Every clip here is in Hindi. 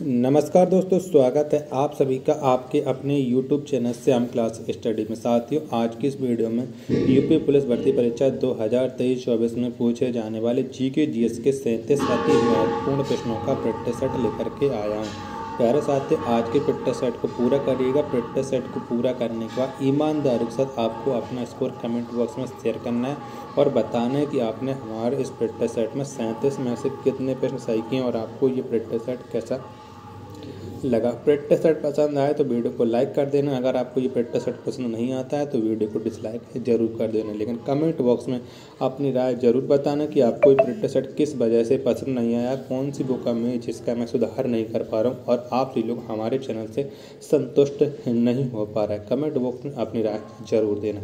नमस्कार दोस्तों, स्वागत है आप सभी का आपके अपने YouTube channel Shyam class study में। साथियों, आज की इस वीडियो में यूपी पुलिस भर्ती परीक्षा 2023-24 में पूछे जाने वाले जीके जीएस के 37 अति महत्वपूर्ण प्रश्नों का प्रैक्टिस सेट लेकर के आया हूँ। प्यारे साथियों, आज के प्रैक्टिस सेट को पूरा करिएगा। प्रैक्टिस सेट को पूरा करने के बाद ईमानदारी के साथ आपको अपना स्कोर कमेंट बॉक्स में शेयर करना है और बताना है कि आपने हमारे इस प्रैक्टिस सेट में 37 में से कितने प्रश्न सही किए और आपको ये प्रैक्टिस सेट कैसा लगा। प्रैक्टिस सेट पसंद आए तो वीडियो को लाइक कर देना। अगर आपको ये प्रैक्टिस सेट पसंद नहीं आता है तो वीडियो को डिसलाइक जरूर कर देना, लेकिन कमेंट बॉक्स में अपनी राय जरूर बताना कि आपको ये प्रैक्टिस सेट किस वजह से पसंद नहीं आया, कौन सी बुक में जिसका मैं सुधार नहीं कर पा रहा हूँ और आप सभी लोग हमारे चैनल से संतुष्ट नहीं हो पा रहा है। कमेंट बॉक्स में अपनी राय जरूर देना।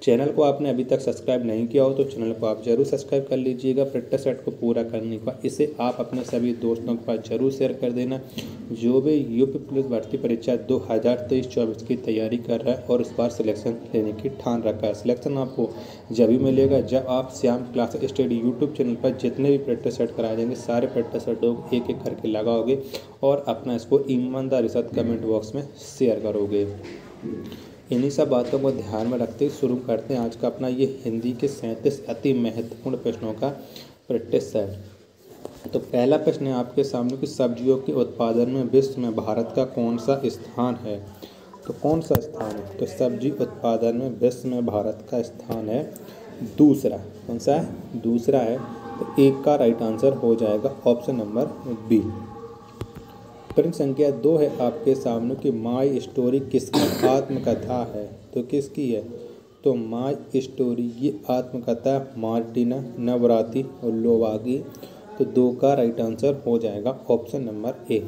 चैनल को आपने अभी तक सब्सक्राइब नहीं किया हो तो चैनल को आप जरूर सब्सक्राइब कर लीजिएगा। प्रैक्टिस सेट को पूरा करने के बाद इसे आप अपने सभी दोस्तों के पास जरूर शेयर कर देना जो भी यूपी पुलिस भर्ती परीक्षा 2023-24 की तैयारी कर रहा है और इस बार सिलेक्शन लेने की ठान रखा है। सिलेक्शन आपको जब भी मिलेगा जब आप Shyam class study YouTube channel पर जितने भी प्रैक्टिस सेट कराए जाएंगे सारे प्रैक्टिस सेट एक एक करके लगाओगे और अपना इसको ईमानदारी के साथ कमेंट बॉक्स में शेयर करोगे। इन्हीं सब बातों को ध्यान में रखते हुए शुरू करते हैं आज का अपना ये हिंदी के 37 अति महत्वपूर्ण प्रश्नों का प्रैक्टिस सेट। तो पहला प्रश्न है आपके सामने कि सब्जियों के उत्पादन में विश्व में भारत का कौन सा स्थान है। तो कौन सा स्थान है? तो सब्जी उत्पादन में विश्व में भारत का स्थान है दूसरा। कौन सा है? दूसरा है। तो एक का राइट आंसर हो जाएगा ऑप्शन नंबर बी। प्रश्न संख्या 2 है आपके सामने कि माई स्टोरी किसकी आत्मकथा है। तो किसकी है? तो माई स्टोरी ये आत्मकथा मार्टिना नवराती और लोवागी। तो 2 का राइट आंसर हो जाएगा ऑप्शन नंबर ए।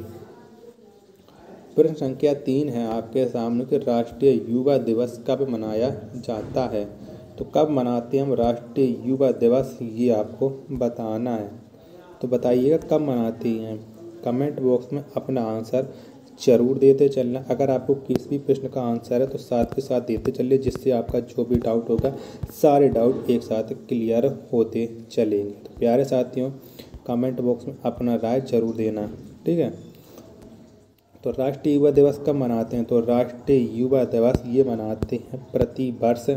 प्रश्न संख्या 3 है आपके सामने कि राष्ट्रीय युवा दिवस कब मनाया जाता है। तो कब मनाते हैं हम राष्ट्रीय युवा दिवस, ये आपको बताना है। तो बताइएगा कब मनाती हैं। कमेंट बॉक्स में अपना आंसर जरूर देते चलना। अगर आपको किसी भी प्रश्न का आंसर है तो साथ के साथ देते चलिए, जिससे आपका जो भी डाउट होगा सारे डाउट एक साथ क्लियर होते चलेंगे। तो प्यारे साथियों, कमेंट बॉक्स में अपना राय जरूर देना, ठीक है। तो राष्ट्रीय युवा दिवस कब मनाते हैं? तो राष्ट्रीय युवा दिवस ये मनाते हैं प्रति वर्ष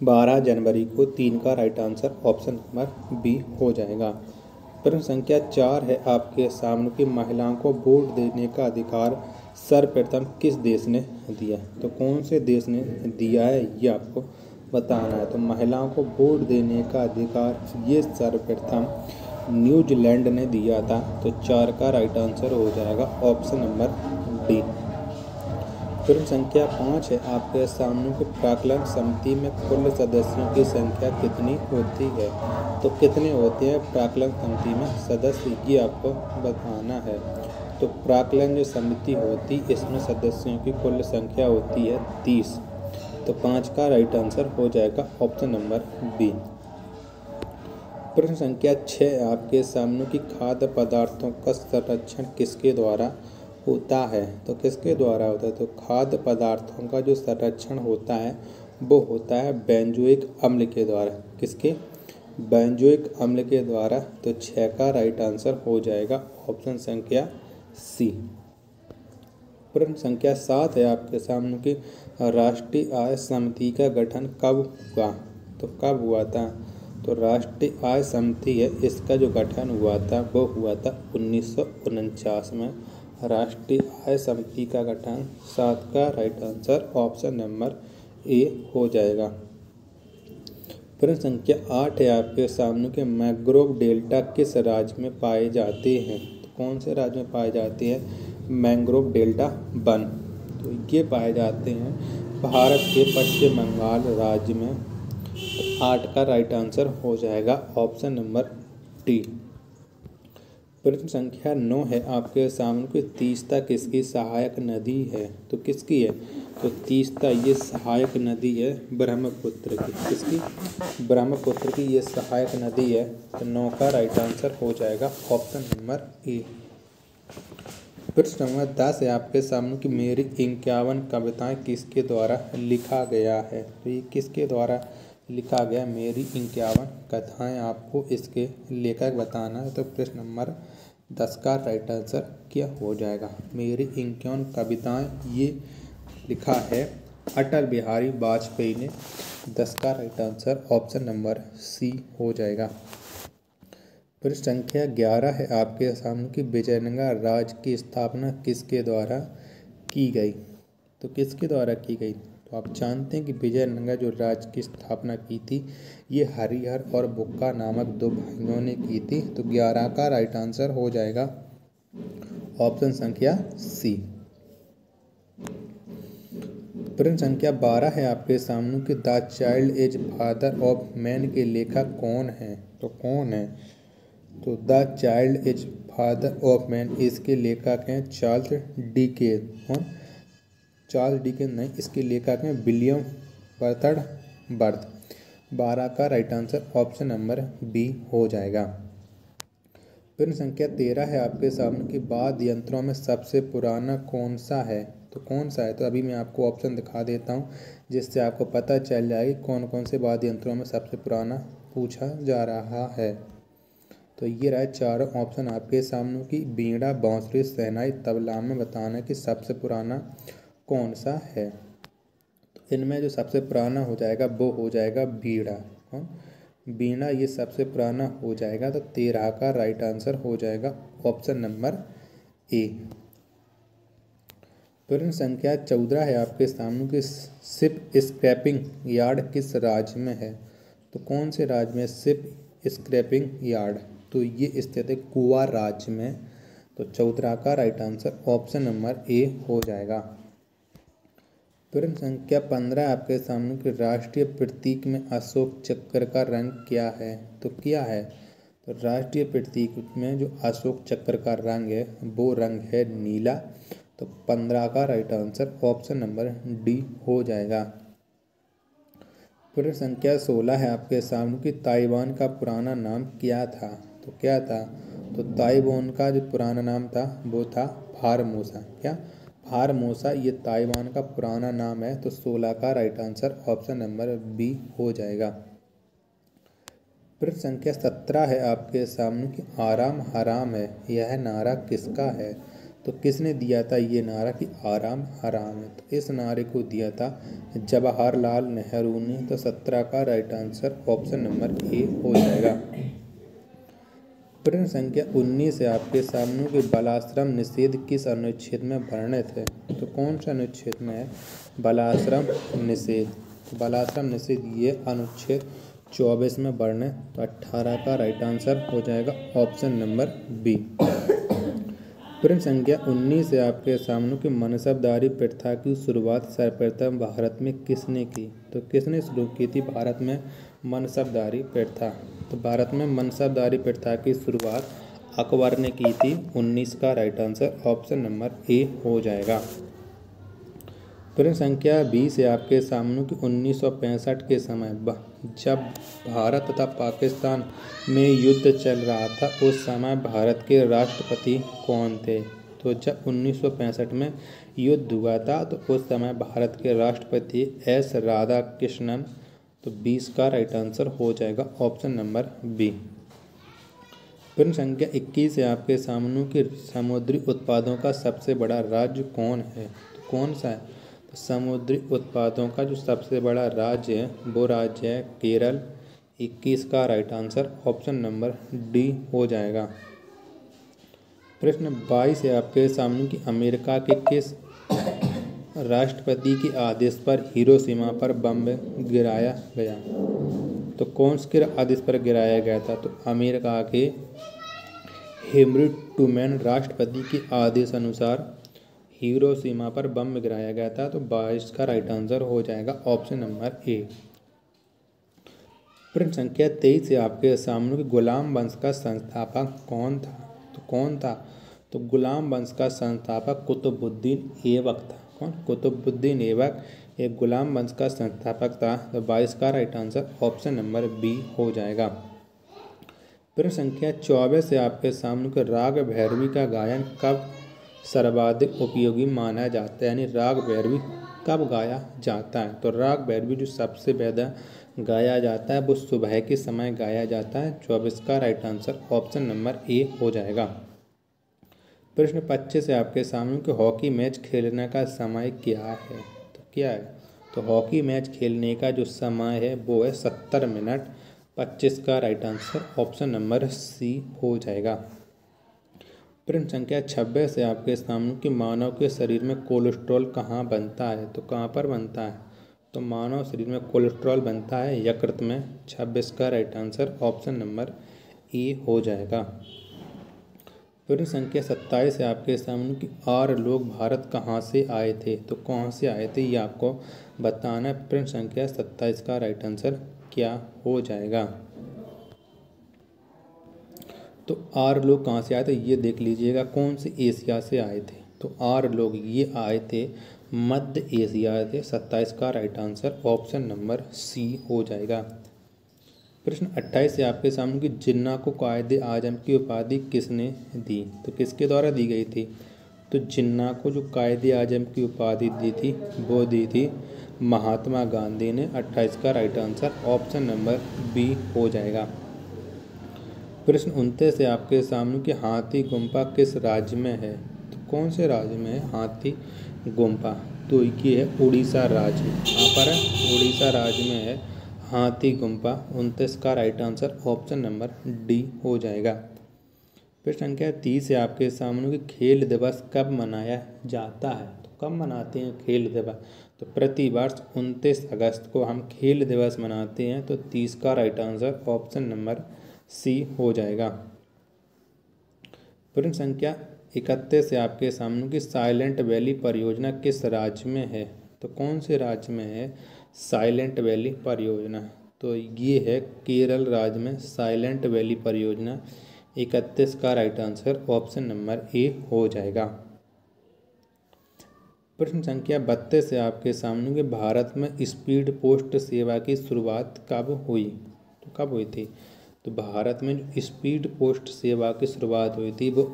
12 जनवरी को। 3 का right answer option number B हो जाएगा। प्रश्न संख्या 4 है आपके सामने कि महिलाओं को वोट देने का अधिकार सर्वप्रथम किस देश ने दिया। तो कौन से देश ने दिया है ये आपको बताना है। तो महिलाओं को वोट देने का अधिकार ये सर्वप्रथम न्यूजीलैंड ने दिया था। तो 4 का राइट आंसर हो जाएगा ऑप्शन नंबर डी। प्रश्न संख्या 5 है आपके सामने कि प्राक्कलन समिति में कुल सदस्यों की संख्या कितनी होती है। तो कितने होते हैं प्राक्कलन समिति में सदस्य, ये आपको बताना है। तो प्राक्कलन जो समिति होती इसमें सदस्यों की कुल संख्या होती है 30। तो 5 का राइट आंसर हो जाएगा ऑप्शन नंबर बी। प्रश्न संख्या 6 आपके सामने कि खाद्य पदार्थों का संरक्षण किसके द्वारा होता है। तो किसके द्वारा होता है? तो खाद्य पदार्थों का जो संरक्षण होता है वो होता है बेंजोइक अम्ल के द्वारा। किसके? बेंजोइक अम्ल के द्वारा। तो 6 का राइट आंसर हो जाएगा ऑप्शन संख्या सी। प्रश्न संख्या 7 है आपके सामने कि राष्ट्रीय आय समिति का गठन कब हुआ। तो कब हुआ था? तो राष्ट्रीय आय समिति है इसका जो गठन हुआ था वो हुआ था 1949 में। राष्ट्रीय आय समिति का गठन 7 का right answer option number A हो जाएगा। प्रश्न संख्या 8 है आपके सामने कि मैंग्रोव डेल्टा किस राज्य में पाए जाते हैं। तो कौन से राज्य में पाए जाते हैं मैंग्रोव डेल्टा वन। तो ये पाए जाते हैं भारत के पश्चिम बंगाल राज्य में। तो 8 का राइट आंसर हो जाएगा ऑप्शन नंबर डी। प्रश्न संख्या 9 है आपके सामने कि तीस्ता किसकी सहायक नदी है। तो किसकी है? तो तीस्ता ये सहायक नदी है ब्रह्मपुत्र की। किसकी? ब्रह्मपुत्र की ये सहायक नदी है। तो 9 का राइट आंसर हो जाएगा ऑप्शन नंबर ए। प्रश्न नंबर 10 है आपके सामने कि मेरी 51 कविताएं किसके द्वारा लिखा गया है। तो ये किसके द्वारा लिखा गया मेरी 51 कथाएं, आपको इसके लेखक बताना है। तो प्रश्न नंबर 10 का राइट आंसर क्या हो जाएगा? मेरी 51 कविताएं, ये लिखा है अटल बिहारी वाजपेयी ने। 10 का right answer option number C हो जाएगा। प्रश्न संख्या 11 है आपके सामने कि विजयनगर राज्य की स्थापना किसके द्वारा की गई? तो किसके द्वारा की गई? तो आप जानते हैं कि विजयनगर जो राज्य की स्थापना की थी, ये हरिहर और बुक्का नामक दो भाइयों ने की थी। तो 11 का राइट आंसर हो जाएगा ऑप्शन संख्या सी। प्रश्न संख्या 12 है आपके सामने कि the child is father of man के लेखक कौन है? तो कौन है? तो the child is father of man, इसके लेखक हैं चार्ल्स डिकेंस। कौन? चार्ल्स डिकेंस नहीं, इसके लेखक हैं विलियम वर्ड्सवर्थ। 12 का right answer option number B हो जाएगा। प्रश्न संख्या 13 है आपके सामने कि वाद्य यंत्रों में सबसे पुराना कौन सा है? तो कौन सा है? तो अभी मैं आपको ऑप्शन दिखा देता हूँ, जिससे आपको पता चल जाएगी कौन कौन से वाद्य यंत्रों में सबसे पुराना पूछा जा रहा है। तो ये रहा चारों ऑप्शन आपके सामने कि बीड़ा, बांसुरी, शहनाई, तबला में बताना कि सबसे पुराना कौन सा है। तो इनमें जो सबसे पुराना हो जाएगा वो हो जाएगा बीड़ा। बीड़ा ये सबसे पुराना हो जाएगा। तो 13 का राइट आंसर हो जाएगा ऑप्शन नंबर ए। प्रश्न संख्या 14 है आपके सामने कि शिप स्क्रैपिंग यार्ड किस राज्य में है? तो कौन से राज्य में शिप स्क्रैपिंग यार्ड? तो ये स्थित है गोवा राज्य में। तो 14 का right answer option number A हो जाएगा। प्रश्न संख्या 15 आपके सामने कि राष्ट्रीय प्रतीक में अशोक चक्र का रंग क्या है? तो क्या है? तो राष्ट्रीय प्रतीक में जो अशोक चक्र का रंग है वो रंग है नीला। तो 15 का right answer option number D हो जाएगा। प्रश्न संख्या 16 है आपके सामने कि ताइवान का पुराना नाम क्या था? तो क्या था? तो ताइवान का जो पुराना नाम था वो था फार्मोसा। क्या? फार्मोसा ये ताइवान का पुराना नाम है। तो 16 का right answer option number B हो जाएगा। प्रश्न संख्या 17 है आपके सामने कि आराम हराम है, यह नारा किसका है? तो किसने दिया था ये नारा कि आराम हराम है? तो इस नारे को दिया था जवाहरलाल नेहरू ने। तो 17 का right answer option number A हो जाएगा। प्रश्न संख्या 19 है आपके सामने कि बालाश्रम निषेध किस अनुच्छेद में वर्णित है? तो कौन सा अनुच्छेद में है बालाश्रम निषेध? तो बालाश्रम निषेध ये अनुच्छेद 24 में वर्णित। तो 18 का राइट आंसर हो जाएगा ऑप्शन नंबर बी। प्रश्न संख्या 19 है आपके सामने कि मनसबदारी प्रथा की शुरुआत सर्वप्रथम भारत में किसने की? तो किसने शुरू की थी भारत में मनसबदारी प्रथा? तो भारत में मनसबदारी प्रथा की शुरुआत अकबर ने की थी। 19 का right answer option number A हो जाएगा। प्रश्न संख्या 20 है आपके सामने कि 1965 के समय जब भारत तथा पाकिस्तान में युद्ध चल रहा था उस समय भारत के राष्ट्रपति कौन थे? तो जब 1965 में युद्ध हुआ था तो उस समय भारत के राष्ट्रपति एस राधाकृष्णन। तो 20 का राइट आंसर हो जाएगा ऑप्शन नंबर बी। प्रश्न संख्या 21 है आपके सामने कि समुद्री उत्पादों का सबसे बड़ा राज्य कौन है? तो कौन सा है? तो समुद्री उत्पादों का जो सबसे बड़ा राज्य है वो राज्य है केरल। 21 का right answer option number D हो जाएगा। प्रश्न 22 है आपके सामने कि अमेरिका के किस राष्ट्रपति के आदेश पर हिरोशिमा पर बम गिराया गया? तो कौन से आदेश पर गिराया गया था? तो अमेरिका के हेनरी ट्रूमैन राष्ट्रपति के आदेश अनुसार हिरोशिमा पर बम गिराया गया था। तो 22 का राइट आंसर हो जाएगा ऑप्शन नंबर ए। प्रश्न संख्या 23 है आपके सामने कि गुलाम वंश का संस्थापक कौन था? तो कौन था? तो गुलाम वंश का संस्थापक कुतुबुद्दीन ऐबक था। कौन? कुतुबुद्दीन ऐबक एक गुलाम वंश का संस्थापक था। तो 22 का right answer option number B हो जाएगा। प्रश्न संख्या 24 है आपके सामने कि राग भैरवी का गायन कब सर्वाधिक उपयोगी माना जाता है? यानी राग भैरवी कब गाया जाता है? तो राग भैरवी जो सबसे ज़्यादा गाया जाता है वो सुबह के समय गाया जाता है। 24 का right answer option number A हो जाएगा। प्रश्न 25 है आपके सामने कि हॉकी मैच खेलने का समय क्या है, तो क्या है, तो हॉकी मैच खेलने का जो समय है वो है 70 मिनट। 25 का right answer option number C हो जाएगा। प्रश्न संख्या 26 है आपके सामने कि मानव के शरीर में कोलेस्ट्रॉल कहाँ बनता है, तो कहाँ पर बनता है, तो मानव शरीर में कोलेस्ट्रॉल बनता है यकृत में। 26 का right answer option number A हो जाएगा। प्रश्न संख्या 27 है आपके सामने कि आर्य लोग भारत कहाँ से आए थे, तो कहाँ से आए थे ये आपको बताना है। प्रश्न संख्या 27 का राइट आंसर क्या हो जाएगा, तो आर्य लोग कहाँ से आए थे ये देख लीजिएगा, कौन से एशिया से आए थे, तो आर्य लोग ये आए थे मध्य एशिया से। 27 का right answer option number C हो जाएगा। प्रश्न 28 है आपके सामने कि जिन्ना को कायदे आजम की उपाधि किसने दी, तो किसके द्वारा दी गई थी, तो जिन्ना को जो कायदे आजम की उपाधि दी थी वो दी थी महात्मा गांधी ने। 28 का right answer option number B हो जाएगा। प्रश्न 29 है आपके सामने कि हाथी गुम्फा किस राज्य में है, तो कौन से राज्य में है हाथी गुम्फा, तो ये है उड़ीसा राज्य में। कहाँ पर है, उड़ीसा राज्य में है हाथी गुम्फा। 29 का right answer option number D हो जाएगा। प्रश्न संख्या 30 है आपके सामने कि खेल दिवस कब मनाया जाता है, तो कब मनाते हैं खेल दिवस, तो प्रतिवर्ष 29 अगस्त को हम खेल दिवस मनाते हैं। तो 30 का right answer option number C हो जाएगा। प्रश्न संख्या 31 है आपके सामने कि साइलेंट वैली परियोजना किस राज्य में है, तो कौन से राज्य में है साइलेंट वैली परियोजना, तो ये है केरल राज्य में साइलेंट वैली परियोजना। 31 का right answer option number A हो जाएगा। प्रश्न संख्या 32 है आपके सामने कि भारत में स्पीड पोस्ट सेवा की शुरुआत कब हुई, तो कब हुई थी, तो भारत में जो स्पीड पोस्ट सेवा की शुरुआत हुई थी वो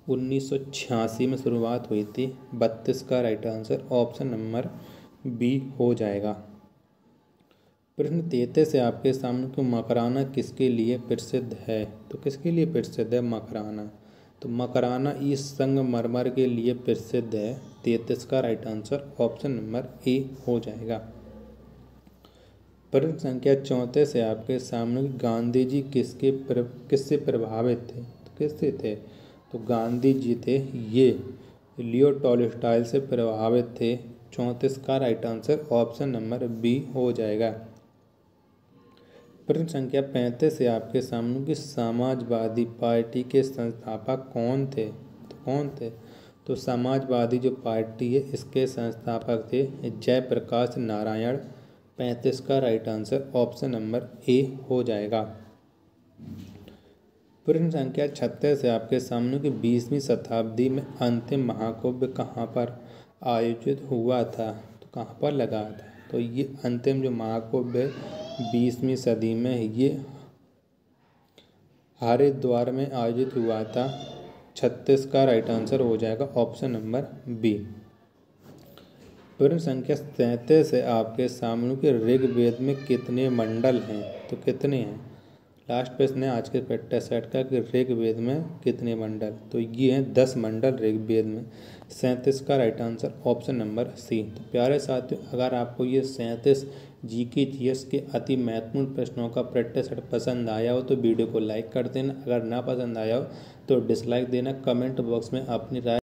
1986 में शुरुआत हुई थी। 32 का right answer option number B हो जाएगा। प्रश्न 33 है आपके सामने कि मकराना किसके लिए प्रसिद्ध है, तो किसके लिए प्रसिद्ध है मकराना, तो मकराना इस संगमरमर के लिए प्रसिद्ध है। 33 का right answer option number A हो जाएगा। प्रश्न संख्या 34 है आपके सामने गांधी जी किससे प्रभावित थे, तो किससे थे, तो गांधी जी थे ये लियो टॉलस्टॉय से प्रभावित थे। 34 का right answer option number B हो जाएगा। प्रश्न संख्या 35 है आपके सामने कि समाजवादी पार्टी के संस्थापक कौन थे, तो कौन थे, तो समाजवादी जो पार्टी है इसके संस्थापक थे जयप्रकाश नारायण। 35 का right answer option number A हो जाएगा। प्रश्न संख्या 36 है आपके सामने कि 20वीं शताब्दी में अंतिम महाकुंभ कहाँ पर आयोजित हुआ था, तो कहाँ पर लगा था, तो ये अंतिम जो महाकुंभ है 20वीं सदी में ये हरिद्वार में आयोजित हुआ था। 36 का राइट आंसर हो जाएगा ऑप्शन नंबर बी। प्रश्न संख्या 37 है आपके सामने कि ऋग्वेद में कितने मंडल हैं, तो कितने हैं, लास्ट प्रश्न है आज के प्रैक्टिस सेट का कि ऋग्वेद में कितने मंडल, तो ये हैं 10 मंडल ऋग्वेद में। 37 का right answer option number C. तो प्यारे साथियों, अगर आपको ये 37 जीके जीएस के अति महत्वपूर्ण प्रश्नों का प्रैक्टिस सेट पसंद आया हो तो वीडियो को लाइक कर देना, अगर ना पसंद आया हो तो डिसलाइक देना। कमेंट बॉक्स में अपनी राय